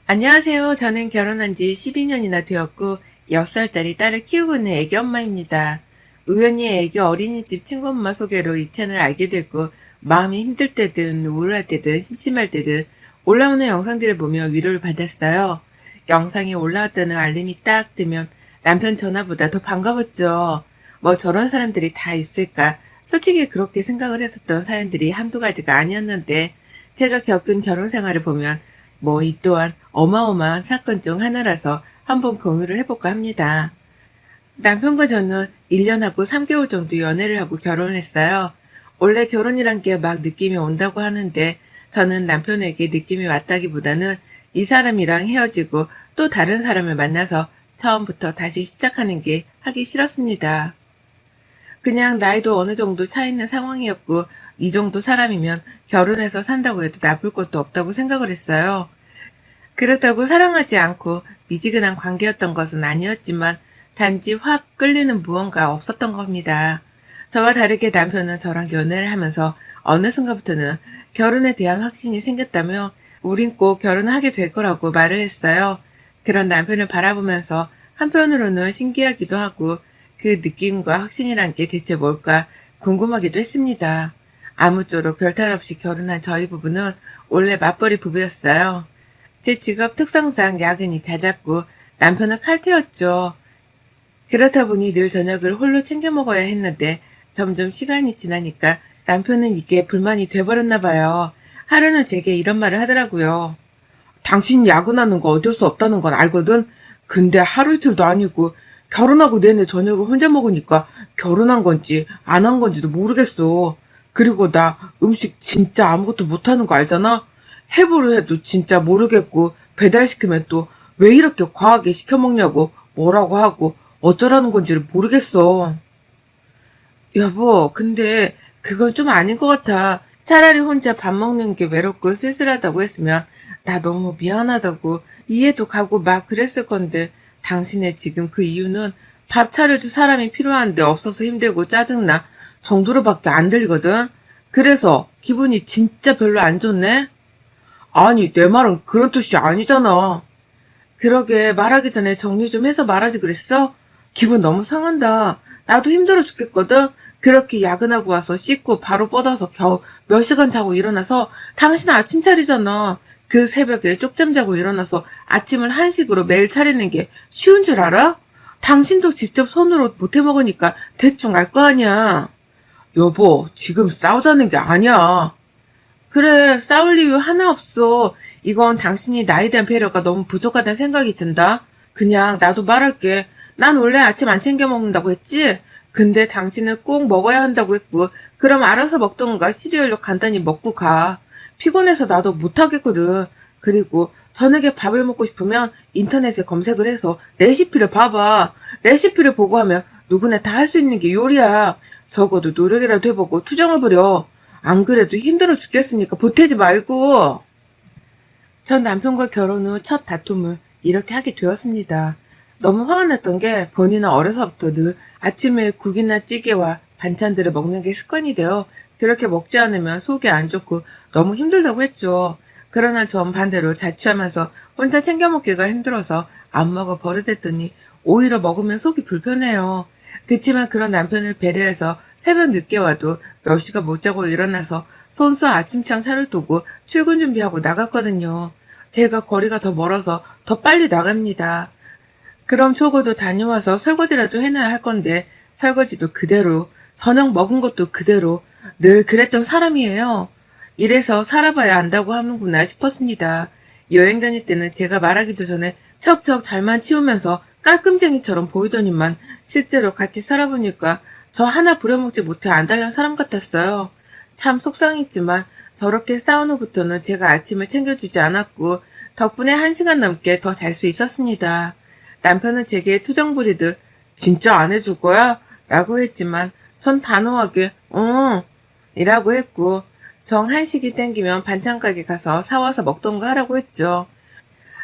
안녕하세요. 저는 결혼한 지 12년이나 되었고 6살짜리 딸을 키우고 있는 애기 엄마입니다. 우연히 애기 어린이집 친구 엄마 소개로 이 채널을 알게 됐고 마음이 힘들 때든 우울할 때든 심심할 때든 올라오는 영상들을 보며 위로를 받았어요. 영상이 올라왔다는 알림이 딱 뜨면 남편 전화보다 더 반가웠죠. 뭐 저런 사람들이 다 있을까? 솔직히 그렇게 생각을 했었던 사연들이 한두 가지가 아니었는데 제가 겪은 결혼 생활을 보면 뭐 이 또한 어마어마한 사건 중 하나라서 한번 공유를 해볼까 합니다. 남편과 저는 1년하고 3개월 정도 연애를 하고 결혼을 했어요. 원래 결혼이란 게 막 느낌이 온다고 하는데 저는 남편에게 느낌이 왔다기보다는 이 사람이랑 헤어지고 또 다른 사람을 만나서 처음부터 다시 시작하는 게 하기 싫었습니다. 그냥 나이도 어느 정도 차 있는 상황이었고 이 정도 사람이면 결혼해서 산다고 해도 나쁠 것도 없다고 생각을 했어요. 그렇다고 사랑하지 않고 미지근한 관계였던 것은 아니었지만 단지 확 끌리는 무언가 없었던 겁니다. 저와 다르게 남편은 저랑 연애를 하면서 어느 순간부터는 결혼에 대한 확신이 생겼다며 우린 꼭 결혼하게 될 거라고 말을 했어요. 그런 남편을 바라보면서 한편으로는 신기하기도 하고 그 느낌과 확신이란 게 대체 뭘까 궁금하기도 했습니다. 아무쪼록 별탈 없이 결혼한 저희 부부는 원래 맞벌이 부부였어요. 제 직업 특성상 야근이 잦았고 남편은 칼퇴였죠. 그렇다 보니 늘 저녁을 홀로 챙겨 먹어야 했는데 점점 시간이 지나니까 남편은 이게 불만이 돼버렸나 봐요. 하루는 제게 이런 말을 하더라고요. 당신이 야근하는 거 어쩔 수 없다는 건 알거든? 근데 하루 이틀도 아니고 결혼하고 내내 저녁을 혼자 먹으니까 결혼한 건지 안 한 건지도 모르겠어. 그리고 나 음식 진짜 아무것도 못하는 거 알잖아? 해보려 해도 진짜 모르겠고 배달시키면 또 왜 이렇게 과하게 시켜 먹냐고 뭐라고 하고 어쩌라는 건지를 모르겠어. 여보, 근데 그건 좀 아닌 것 같아. 차라리 혼자 밥 먹는 게 외롭고 쓸쓸하다고 했으면 나 너무 미안하다고 이해도 가고 막 그랬을 건데 당신의 지금 그 이유는 밥 차려줄 사람이 필요한데 없어서 힘들고 짜증나 정도로밖에 안 들리거든. 그래서 기분이 진짜 별로 안 좋네. 아니, 내 말은 그런 뜻이 아니잖아. 그러게 말하기 전에 정리 좀 해서 말하지 그랬어? 기분 너무 상한다. 나도 힘들어 죽겠거든? 그렇게 야근하고 와서 씻고 바로 뻗어서 겨우 몇 시간 자고 일어나서 당신 아침 차리잖아. 그 새벽에 쪽잠 자고 일어나서 아침을 한식으로 매일 차리는 게 쉬운 줄 알아? 당신도 직접 손으로 못해 먹으니까 대충 알 거 아니야. 여보, 지금 싸우자는 게 아니야. 그래, 싸울 이유 하나 없어. 이건 당신이 나에 대한 배려가 너무 부족하다는 생각이 든다. 그냥 나도 말할게. 난 원래 아침 안 챙겨 먹는다고 했지? 근데 당신은 꼭 먹어야 한다고 했고, 그럼 알아서 먹던가 시리얼로 간단히 먹고 가. 피곤해서 나도 못하겠거든. 그리고 저녁에 밥을 먹고 싶으면 인터넷에 검색을 해서 레시피를 봐봐. 레시피를 보고 하면 누구나 다 할 수 있는 게 요리야. 적어도 노력이라도 해보고 투정을 부려. 안 그래도 힘들어 죽겠으니까 보태지 말고. 전 남편과 결혼 후 첫 다툼을 이렇게 하게 되었습니다. 너무 화가 났던 게 본인은 어려서부터 늘 아침에 국이나 찌개와 반찬들을 먹는 게 습관이 되어 그렇게 먹지 않으면 속이 안 좋고 너무 힘들다고 했죠. 그러나 전 반대로 자취하면서 혼자 챙겨 먹기가 힘들어서 안 먹어 버릇했더니 오히려 먹으면 속이 불편해요. 그치만 그런 남편을 배려해서 새벽 늦게 와도 몇 시간 못 자고 일어나서 손수 아침상 차를 두고 출근 준비하고 나갔거든요. 제가 거리가 더 멀어서 더 빨리 나갑니다. 그럼 적어도 다녀와서 설거지라도 해놔야 할 건데 설거지도 그대로, 저녁 먹은 것도 그대로 늘 그랬던 사람이에요. 이래서 살아봐야 안다고 하는구나 싶었습니다. 여행 다닐 때는 제가 말하기도 전에 척척 잘만 치우면서 깔끔쟁이처럼 보이더니만 실제로 같이 살아보니까 저 하나 부려먹지 못해 안달난 사람 같았어요. 참 속상했지만 저렇게 싸운 후부터는 제가 아침을 챙겨주지 않았고 덕분에 1시간 넘게 더 잘 수 있었습니다. 남편은 제게 투정 부리듯 진짜 안 해줄 거야? 라고 했지만 전 단호하게 응 이라고 했고 정 한식이 땡기면 반찬 가게 가서 사와서 먹던가 하라고 했죠.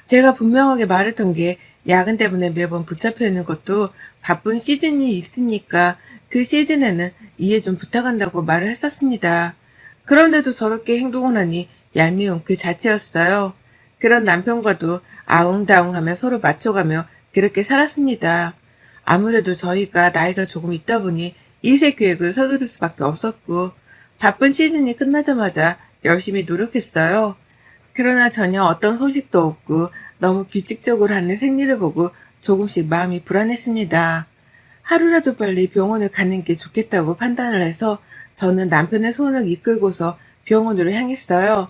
제가 분명하게 말했던 게 야근 때문에 매번 붙잡혀 있는 것도 바쁜 시즌이 있으니까 그 시즌에는 이해 좀 부탁한다고 말을 했었습니다. 그런데도 저렇게 행동을 하니 얄미움 그 자체였어요. 그런 남편과도 아웅다웅하며 서로 맞춰가며 그렇게 살았습니다. 아무래도 저희가 나이가 조금 있다 보니 일세 계획을 서두를 수밖에 없었고 바쁜 시즌이 끝나자마자 열심히 노력했어요. 그러나 전혀 어떤 소식도 없고 너무 규칙적으로 하는 생리를 보고 조금씩 마음이 불안했습니다. 하루라도 빨리 병원을 가는 게 좋겠다고 판단을 해서 저는 남편의 손을 이끌고서 병원으로 향했어요.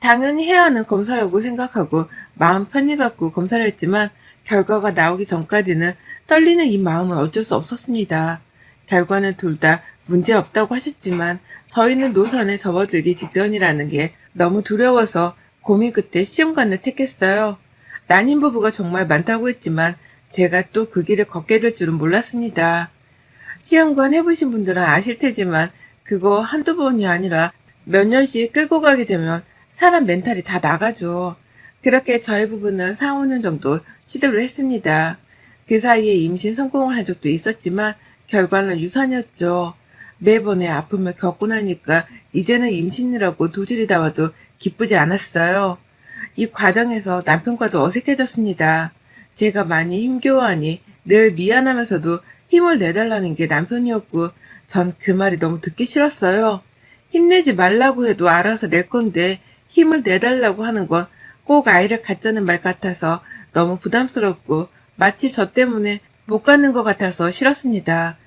당연히 해야 하는 검사라고 생각하고 마음 편히 갖고 검사를 했지만 결과가 나오기 전까지는 떨리는 이 마음은 어쩔 수 없었습니다. 결과는 둘 다 문제 없다고 하셨지만 저희는 노선에 접어들기 직전이라는 게 너무 두려워서 고민 끝에 시험관을 택했어요. 난임 부부가 정말 많다고 했지만 제가 또 그 길을 걷게 될 줄은 몰랐습니다. 시험관 해보신 분들은 아실 테지만 그거 한두 번이 아니라 몇 년씩 끌고 가게 되면 사람 멘탈이 다 나가죠. 그렇게 저희 부부는 4, 5년 정도 시도를 했습니다. 그 사이에 임신 성공을 한 적도 있었지만 결과는 유산이었죠. 매번의 아픔을 겪고 나니까 이제는 임신이라고 도질이 나와도 기쁘지 않았어요. 이 과정에서 남편과도 어색해졌습니다. 제가 많이 힘겨워하니 늘 미안하면서도 힘을 내달라는 게 남편이었고 전 그 말이 너무 듣기 싫었어요. 힘내지 말라고 해도 알아서 낼 건데 힘을 내달라고 하는 건 꼭 아이를 갖자는 말 같아서 너무 부담스럽고 마치 저 때문에 못 갖는 것 같아서 싫었습니다.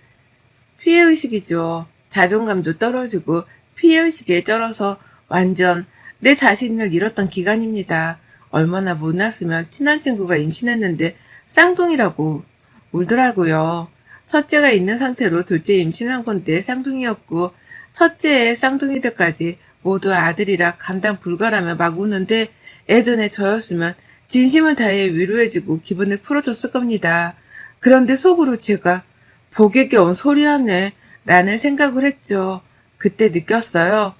피해의식이죠. 자존감도 떨어지고 피해의식에 쩔어서 완전 내 자신을 잃었던 기간입니다. 얼마나 못났으면 친한 친구가 임신했는데 쌍둥이라고 울더라고요. 첫째가 있는 상태로 둘째 임신한 건데 쌍둥이였고 첫째의 쌍둥이들까지 모두 아들이라 감당 불가라며 막 우는데 예전에 저였으면 진심을 다해 위로해주고 기분을 풀어줬을 겁니다. 그런데 속으로 제가 복에 겨운 소리하네 라는 생각을 했죠. 그때 느꼈어요.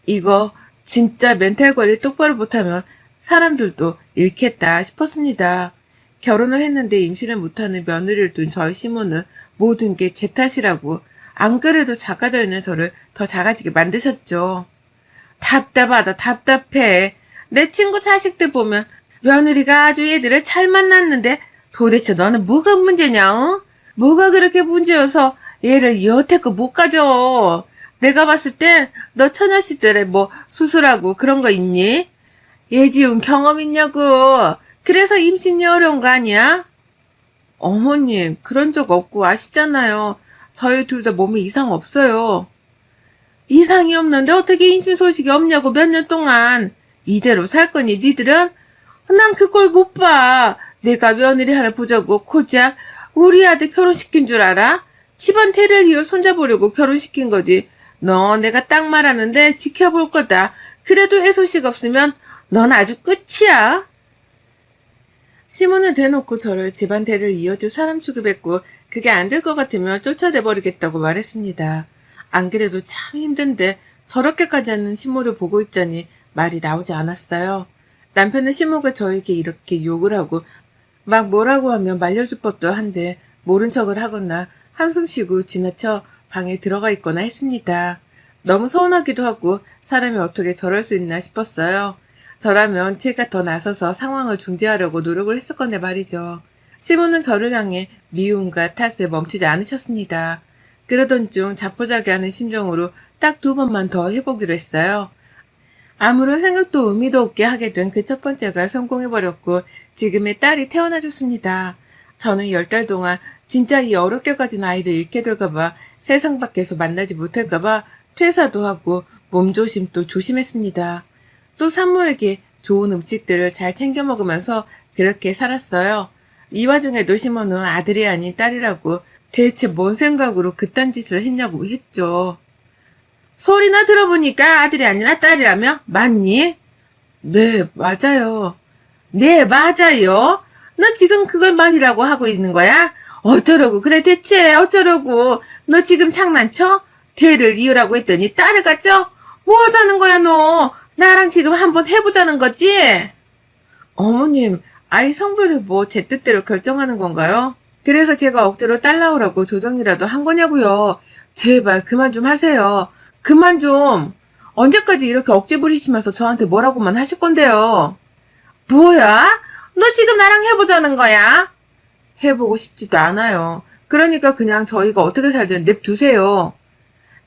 이거 진짜 멘탈 관리 똑바로 못하면 사람들도 잃겠다 싶었습니다. 결혼을 했는데 임신을 못하는 며느리를 둔 저희 시모는 모든 게 제 탓이라고 안 그래도 작아져 있는 저를 더 작아지게 만드셨죠. 답답하다 답답해. 내 친구 자식들 보면 며느리가 아주 얘들을 잘 만났는데 도대체 너는 뭐가 문제냐? 어? 뭐가 그렇게 문제여서 얘를 여태껏 못 가져? 내가 봤을 땐 너 처녀씨들의 뭐 수술하고 그런 거 있니? 예지운 경험 있냐고. 그래서 임신이 어려운 거 아니야? 어머님 그런 적 없고 아시잖아요. 저희 둘 다 몸에 이상 없어요. 이상이 없는데 어떻게 임신 소식이 없냐고 몇 년 동안. 이대로 살 거니 니들은? 난 그걸 못 봐. 내가 며느리 하나 보자고 고작 우리 아들 결혼시킨 줄 알아? 집안 대를 이어 손잡으려고 결혼시킨 거지. 너 내가 딱 말하는데 지켜볼 거다. 그래도 애소식 없으면 넌 아주 끝이야. 시몬은 대놓고 저를 집안 대를 이어줄 사람 취급했고 그게 안 될 것 같으면 쫓아내버리겠다고 말했습니다. 안 그래도 참 힘든데 저렇게까지 하는 시모를 보고 있자니 말이 나오지 않았어요. 남편은 시모가 저에게 이렇게 욕을 하고 막 뭐라고 하면 말려줄 법도 한데 모른 척을 하거나 한숨 쉬고 지나쳐 방에 들어가 있거나 했습니다. 너무 서운하기도 하고 사람이 어떻게 저럴 수 있나 싶었어요. 저라면 제가 더 나서서 상황을 중재하려고 노력을 했을 건데 말이죠. 시몬은 저를 향해 미움과 탓을 멈추지 않으셨습니다. 그러던 중 자포자기하는 심정으로 딱 2번만 더 해보기로 했어요. 아무런 생각도 의미도 없게 하게 된 그 첫 번째가 성공해버렸고 지금의 딸이 태어나줬습니다. 저는 10달 동안 진짜 이 어렵게 가진 아이를 잃게 될까봐 세상 밖에서 만나지 못할까봐 퇴사도 하고 몸조심도 조심했습니다. 또 산모에게 좋은 음식들을 잘 챙겨 먹으면서 그렇게 살았어요. 이 와중에도 시몬은 아들이 아닌 딸이라고 대체 뭔 생각으로 그딴 짓을 했냐고 했죠. 소리나 들어보니까 아들이 아니라 딸이라며? 맞니? 네, 맞아요. 네, 맞아요. 너 지금 그걸 말이라고 하고 있는 거야? 어쩌라고 그래 대체 어쩌라고. 너 지금 장난쳐? 대를 이으라고 했더니 딸을 갖죠? 뭐 하자는 거야 너? 나랑 지금 한번 해보자는 거지? 어머님, 아이 성별을 뭐 제 뜻대로 결정하는 건가요? 그래서 제가 억지로 딸 낳으라고 조정이라도 한 거냐고요. 제발 그만 좀 하세요. 그만 좀. 언제까지 이렇게 억지 부리시면서 저한테 뭐라고만 하실 건데요? 뭐야? 너 지금 나랑 해보자는 거야? 해보고 싶지도 않아요. 그러니까 그냥 저희가 어떻게 살든 냅두세요.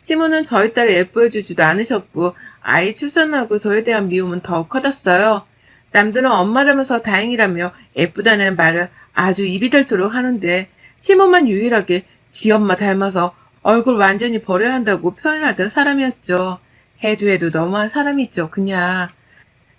시모는 저희 딸을 예뻐해주지도 않으셨고 아이 출산하고 저에 대한 미움은 더욱 커졌어요. 남들은 엄마 닮아서 다행이라며 예쁘다는 말을 아주 입이 닳도록 하는데 시모만 유일하게 지 엄마 닮아서 얼굴 완전히 버려야 한다고 표현하던 사람이었죠. 해도 너무한 사람이죠, 그냥.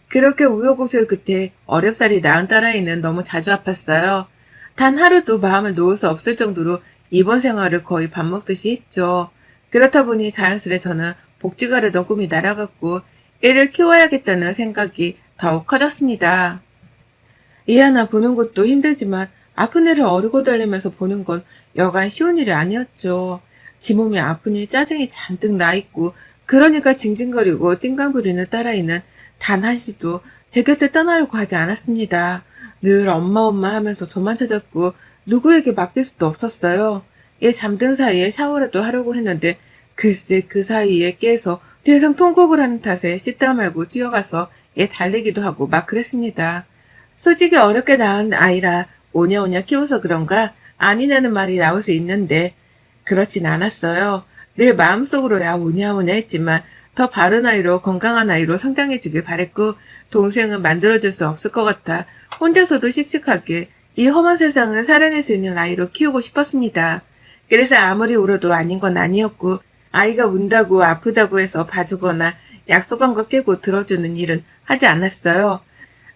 그렇게 우여곡절 끝에 어렵사리 낳은 딸아이는 너무 자주 아팠어요. 단 하루도 마음을 놓을 수 없을 정도로 입원 생활을 거의 밥 먹듯이 했죠. 그렇다 보니 자연스레 저는 복지가려던 꿈이 날아갔고 애를 키워야겠다는 생각이 더욱 커졌습니다. 애 하나 보는 것도 힘들지만 아픈 애를 어르고 달리면서 보는 건 여간 쉬운 일이 아니었죠. 지 몸이 아프니 짜증이 잔뜩 나있고 그러니까 징징거리고 띵강부리는 딸아이는 단 한시도 제 곁을 떠나려고 하지 않았습니다. 늘 엄마 하면서 저만 찾았고 누구에게 맡길 수도 없었어요. 얘 잠든 사이에 샤워라도 하려고 했는데 글쎄 그 사이에 깨서 대성 통곡을 하는 탓에 씻다 말고 뛰어가서 얘 달래기도 하고 막 그랬습니다. 솔직히 어렵게 낳은 아이라 오냐오냐 키워서 그런가 아니냐는 말이 나올 수 있는데 그렇진 않았어요. 늘 마음속으로야 오냐오냐 했지만 더 바른 아이로 건강한 아이로 성장해주길 바랬고 동생은 만들어줄 수 없을 것 같아 혼자서도 씩씩하게 이 험한 세상을 살아낼 수 있는 아이로 키우고 싶었습니다. 그래서 아무리 울어도 아닌 건 아니었고 아이가 운다고 아프다고 해서 봐주거나 약속한 거 깨고 들어주는 일은 하지 않았어요.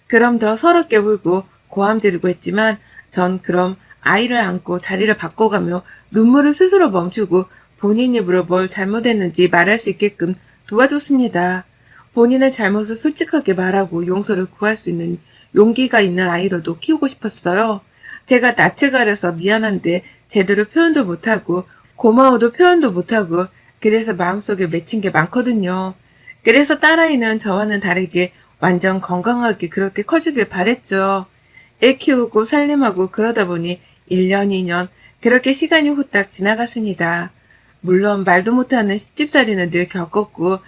그럼 더 서럽게 울고 고함 지르고 했지만 전 그럼 아이를 안고 자리를 바꿔가며 눈물을 스스로 멈추고 본인 입으로 뭘 잘못했는지 말할 수 있게끔 도와줬습니다. 본인의 잘못을 솔직하게 말하고 용서를 구할 수 있는 용기가 있는 아이로도 키우고 싶었어요. 제가 낯을 가려서 미안한데 제대로 표현도 못하고 고마워도 표현도 못하고 그래서 마음속에 맺힌 게 많거든요. 그래서 딸아이는 저와는 다르게 완전 건강하게 그렇게 커주길 바랬죠. 애 키우고 살림하고 그러다 보니 1년, 2년 그렇게 시간이 후딱 지나갔습니다. 물론 말도 못하는 시집살이는 늘 겪었고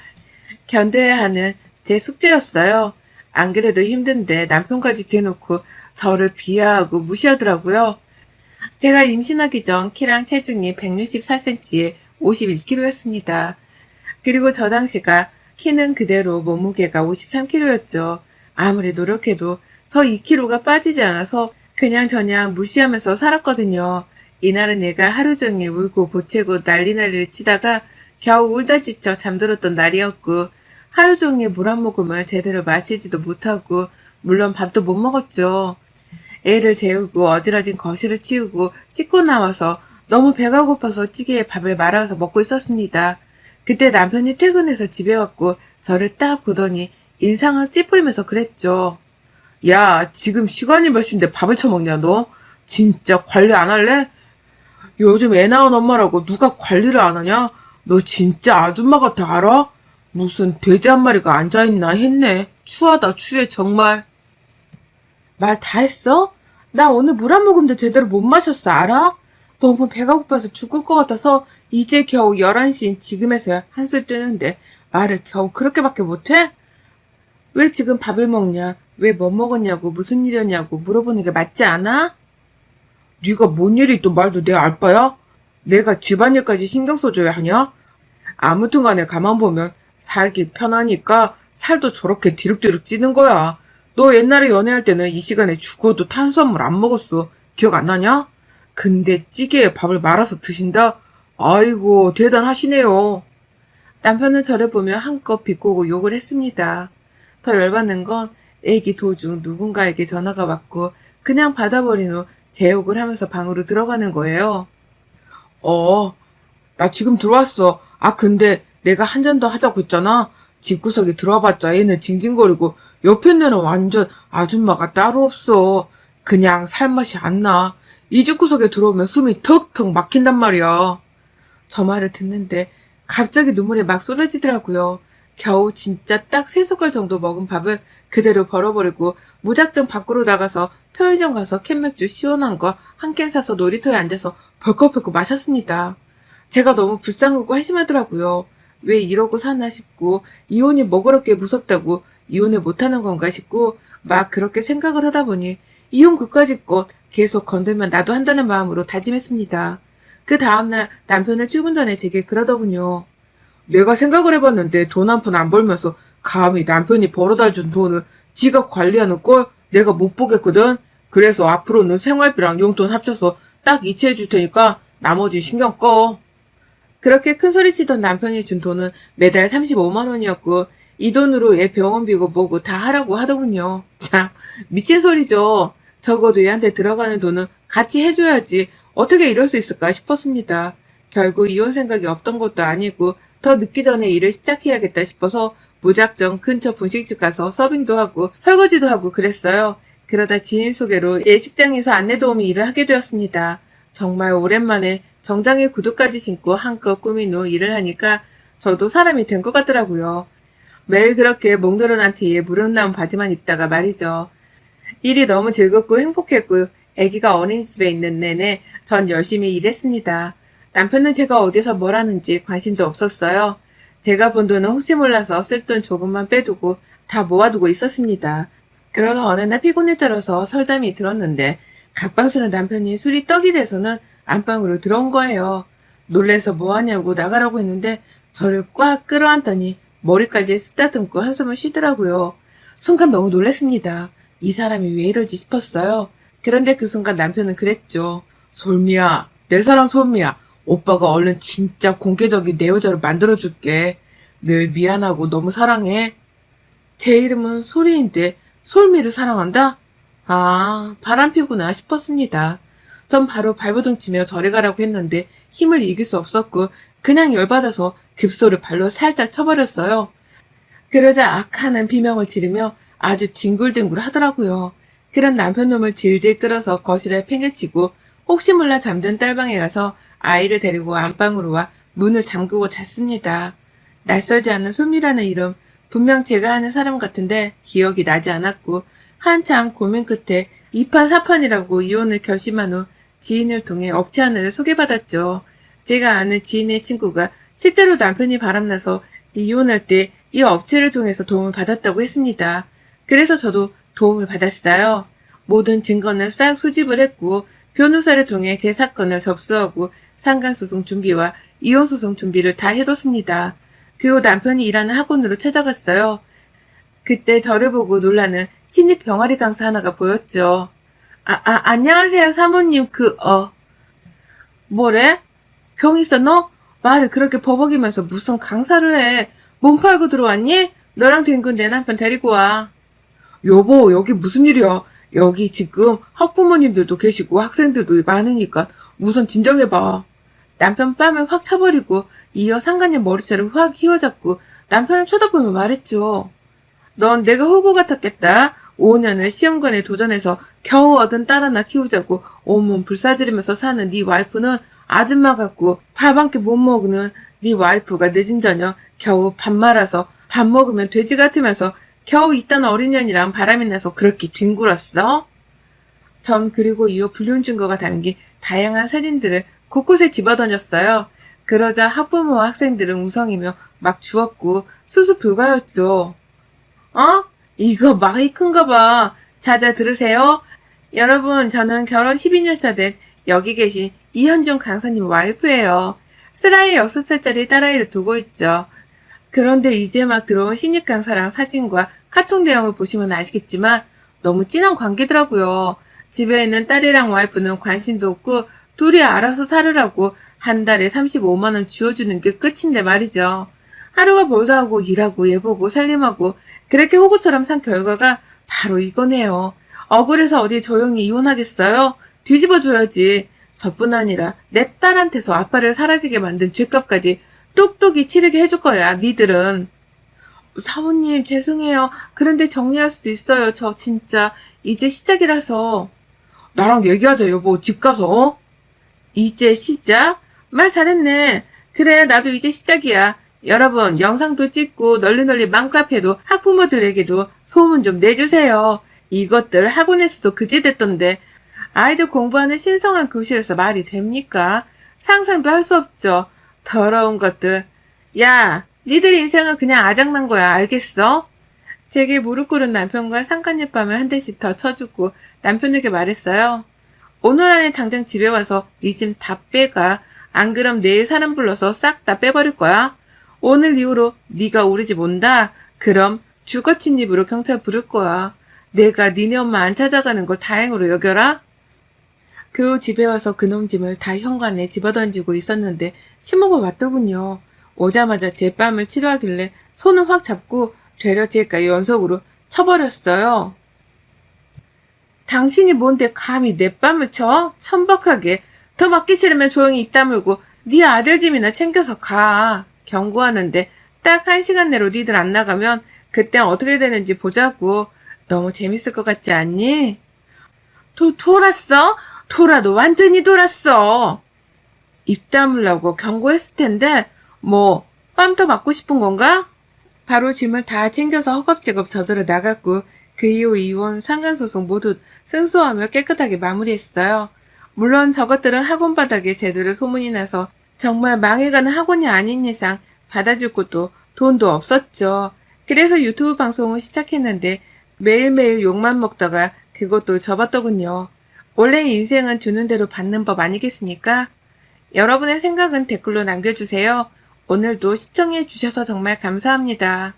견뎌야 하는 제 숙제였어요. 안 그래도 힘든데 남편까지 대놓고 저를 비하하고 무시하더라고요. 제가 임신하기 전 키랑 체중이 164cm에 51kg였습니다. 그리고 저 당시가 키는 그대로 몸무게가 53kg였죠. 아무리 노력해도 저 2kg가 빠지지 않아서 그냥 무시하면서 살았거든요. 이날은 얘가 하루 종일 울고 보채고 난리를 치다가 겨우 울다 지쳐 잠들었던 날이었고 하루 종일 물 한 모금을 제대로 마시지도 못하고 물론 밥도 못 먹었죠. 애를 재우고 어지러진 거실을 치우고 씻고 나와서 너무 배가 고파서 찌개에 밥을 말아서 먹고 있었습니다. 그때 남편이 퇴근해서 집에 왔고 저를 딱 보더니 인상을 찌푸리면서 그랬죠. 야, 지금 시간이 몇 시인데 밥을 처먹냐 너? 진짜 관리 안 할래? 요즘 애 낳은 엄마라고 누가 관리를 안 하냐? 너 진짜 아줌마 같아 알아? 무슨 돼지 한 마리가 앉아있나 했네. 추하다 추해 정말. 말 다 했어? 나 오늘 물 한 모금도 제대로 못 마셨어 알아? 너무 배가 고파서 죽을 것 같아서 이제 겨우 11시인 지금에서야 한술 뜨는데 말을 겨우 그렇게밖에 못해? 왜 지금 밥을 먹냐? 왜 뭐 먹었냐고 무슨 일이었냐고 물어보는 게 맞지 않아? 네가 뭔 일이 또 말도 내 알바야? 내가 집안일까지 신경 써줘야 하냐? 아무튼 간에 가만 보면 살기 편하니까 살도 저렇게 디룩디룩 찌는 거야. 너 옛날에 연애할 때는 이 시간에 죽어도 탄수화물 안 먹었어. 기억 안 나냐? 근데 찌개에 밥을 말아서 드신다? 아이고 대단하시네요. 남편은 저를 보며 한껏 비꼬고 욕을 했습니다. 더 열받는 건 애기 도중 누군가에게 전화가 왔고 그냥 받아버린 후 제 욕을 하면서 방으로 들어가는 거예요. 나 지금 들어왔어. 아 근데 내가 한 잔 더 하자고 했잖아. 집구석에 들어와봤자 애는 징징거리고 옆에 있는 애는 완전 아줌마가 따로 없어. 그냥 살맛이 안 나. 이 집구석에 들어오면 숨이 턱턱 막힌단 말이야. 저 말을 듣는데 갑자기 눈물이 막 쏟아지더라고요. 겨우 진짜 딱 3숟갈 정도 먹은 밥을 그대로 버려버리고 무작정 밖으로 나가서 편의점 가서 캔맥주 시원한 거 한 캔 사서 놀이터에 앉아서 벌컥벌컥 마셨습니다. 제가 너무 불쌍하고 한심하더라고요. 왜 이러고 사나 싶고, 이혼이 뭐 그렇게 무섭다고 이혼을 못하는 건가 싶고, 막 그렇게 생각을 하다 보니 이혼 그까짓 것 계속 건들면 나도 한다는 마음으로 다짐했습니다. 그 다음날 남편을 출근 전에 제게 그러더군요. 내가 생각을 해봤는데 돈 한 푼 안 벌면서 감히 남편이 벌어다 준 돈을 지가 관리하는 걸 내가 못 보겠거든. 그래서 앞으로는 생활비랑 용돈 합쳐서 딱 이체해 줄 테니까 나머지 신경 꺼. 그렇게 큰 소리 치던 남편이 준 돈은 매달 35만 원이었고 이 돈으로 얘 병원비고 뭐고 다 하라고 하더군요. 참 미친 소리죠. 적어도 얘한테 들어가는 돈은 같이 해줘야지 어떻게 이럴 수 있을까 싶었습니다. 결국 이혼 생각이 없던 것도 아니고 더 늦기 전에 일을 시작해야겠다 싶어서 무작정 근처 분식집 가서 서빙도 하고 설거지도 하고 그랬어요. 그러다 지인 소개로 예식장에서 안내 도우미 일을 하게 되었습니다. 정말 오랜만에 정장에 구두까지 신고 한껏 꾸민 후 일을 하니까 저도 사람이 된 것 같더라고요. 매일 그렇게 목 늘어난 티에 무릎 나온 바지만 입다가 말이죠. 일이 너무 즐겁고 행복했고 아기가 어린이집에 있는 내내 전 열심히 일했습니다. 남편은 제가 어디서 뭘 하는지 관심도 없었어요. 제가 번 돈은 혹시 몰라서 쓸 돈 조금만 빼두고 다 모아두고 있었습니다. 그러다 어느 날 피곤에 떨어서 설잠이 들었는데 각방스러운 남편이 술이 떡이 돼서는 안방으로 들어온 거예요. 놀래서 뭐하냐고 나가라고 했는데 저를 꽉 끌어안더니 머리까지 쓰다듬고 한숨을 쉬더라고요. 순간 너무 놀랐습니다. 이 사람이 왜 이러지 싶었어요. 그런데 그 순간 남편은 그랬죠. 솔미야, 내 사랑 솔미야. 오빠가 얼른 진짜 공개적인 내 여자를 만들어줄게. 늘 미안하고 너무 사랑해. 제 이름은 소리인데 솔미를 사랑한다? 아, 바람피구나 싶었습니다. 전 바로 발버둥 치며 저리 가라고 했는데 힘을 이길 수 없었고 그냥 열받아서 급소를 발로 살짝 쳐버렸어요. 그러자 악하는 비명을 지르며 아주 뒹굴뒹굴 하더라고요. 그런 남편 놈을 질질 끌어서 거실에 팽개치고 혹시 몰라 잠든 딸방에 가서 아이를 데리고 안방으로 와 문을 잠그고 잤습니다. 낯설지 않는 솔미라는 이름, 분명 제가 아는 사람 같은데 기억이 나지 않았고 한참 고민 끝에 2판 4판이라고 이혼을 결심한 후 지인을 통해 업체 하나를 소개받았죠. 제가 아는 지인의 친구가 실제로 남편이 바람나서 이혼할 때 이 업체를 통해서 도움을 받았다고 했습니다. 그래서 저도 도움을 받았어요. 모든 증거는 싹 수집을 했고 변호사를 통해 제 사건을 접수하고 상간소송 준비와 이혼소송 준비를 다 해뒀습니다. 그후 남편이 일하는 학원으로 찾아갔어요. 그때 저를 보고 놀라는 신입 병아리 강사 하나가 보였죠. 안녕하세요 사모님 뭐래? 병 있어 너? 말을 그렇게 버벅이면서 무슨 강사를 해. 몸 팔고 들어왔니? 너랑 뒹군 내 남편 데리고 와. 여보 여기 무슨 일이야? 여기 지금 학부모님들도 계시고 학생들도 많으니까 우선 진정해봐. 남편 뺨을 확 차버리고 이어 상간님 머리채를 확 휘어잡고 남편을 쳐다보며 말했죠. 넌 내가 호구 같았겠다. 5년을 시험관에 도전해서 겨우 얻은 딸 하나 키우자고 온몸 불사지르면서 사는 네 와이프는 아줌마 같고 밥 한 끼 못 먹는 네 와이프가 늦은 저녁 겨우 밥 말아서 밥 먹으면 돼지 같으면서 겨우 이딴 어린년이랑 바람이 나서 그렇게 뒹굴었어? 전 그리고 이후 불륜 증거가 담긴 다양한 사진들을 곳곳에 집어던졌어요. 그러자 학부모와 학생들은 우성이며 막 주웠고 수습 불가였죠. 이거 많이 큰가 봐. 자자 들으세요. 여러분 저는 결혼 12년차 된 여기 계신 이현중 강사님 와이프예요. 슬아이 6살짜리 딸아이를 두고 있죠. 그런데 이제 막 들어온 신입 강사랑 사진과 카톡 내용을 보시면 아시겠지만 너무 진한 관계더라고요. 집에 있는 딸이랑 와이프는 관심도 없고 둘이 알아서 살으라고 한 달에 35만 원 쥐어주는 게 끝인데 말이죠. 하루가 멀다 하고 일하고 예보고 살림하고 그렇게 호구처럼 산 결과가 바로 이거네요. 억울해서 어디 조용히 이혼하겠어요? 뒤집어줘야지. 저뿐 아니라 내 딸한테서 아빠를 사라지게 만든 죗값까지 똑똑히 치르게 해줄 거야, 니들은. 사모님 죄송해요. 그런데 정리할 수도 있어요. 저 진짜 이제 시작이라서. 나랑 얘기하자 여보. 집 가서. 이제 시작? 말 잘했네. 그래 나도 이제 시작이야. 여러분 영상도 찍고 널리 맘카페도 학부모들에게도 소문 좀 내주세요. 이것들 학원에서도 그지됐던데 아이들 공부하는 신성한 교실에서 말이 됩니까? 상상도 할 수 없죠. 더러운 것들. 야 니들 인생은 그냥 아작난 거야. 알겠어? 제게 무릎 꿇은 남편과 상간잎밤을 한 대씩 더 쳐주고 남편에게 말했어요. 오늘 안에 당장 집에 와서 이 짐 다 빼가. 안 그럼 내일 사람 불러서 싹 다 빼버릴 거야. 오늘 이후로 네가 우리 집 온다. 그럼 주거친 입으로 경찰 부를 거야. 내가 니네 엄마 안 찾아가는 걸 다행으로 여겨라. 그 후 집에 와서 그놈 짐을 다 현관에 집어던지고 있었는데 시모가 왔더군요. 오자마자 제 뺨을 치료하길래 손을 확 잡고 되려 제가 연속으로 쳐버렸어요. 당신이 뭔데 감히 내 뺨을 쳐? 천박하게. 더 맞기 싫으면 조용히 입 다물고 네 아들 짐이나 챙겨서 가. 경고하는데 딱 1시간 내로 니들 안 나가면 그땐 어떻게 되는지 보자고. 너무 재밌을 것 같지 않니? 돌았어? 돌아도 완전히 돌았어. 입 다물라고 경고했을 텐데 뭐 뺨 더 맞고 싶은 건가? 바로 짐을 다 챙겨서 허겁지겁 저들어 나갔고 그 이후 이혼, 상간소송 모두 승소하며 깨끗하게 마무리했어요. 물론 저것들은 학원 바닥에 제대로 소문이 나서 정말 망해가는 학원이 아닌 이상 받아줄 곳도 돈도 없었죠. 그래서 유튜브 방송을 시작했는데 매일매일 욕만 먹다가 그것도 접었더군요. 원래 인생은 주는 대로 받는 법 아니겠습니까? 여러분의 생각은 댓글로 남겨주세요. 오늘도 시청해주셔서 정말 감사합니다.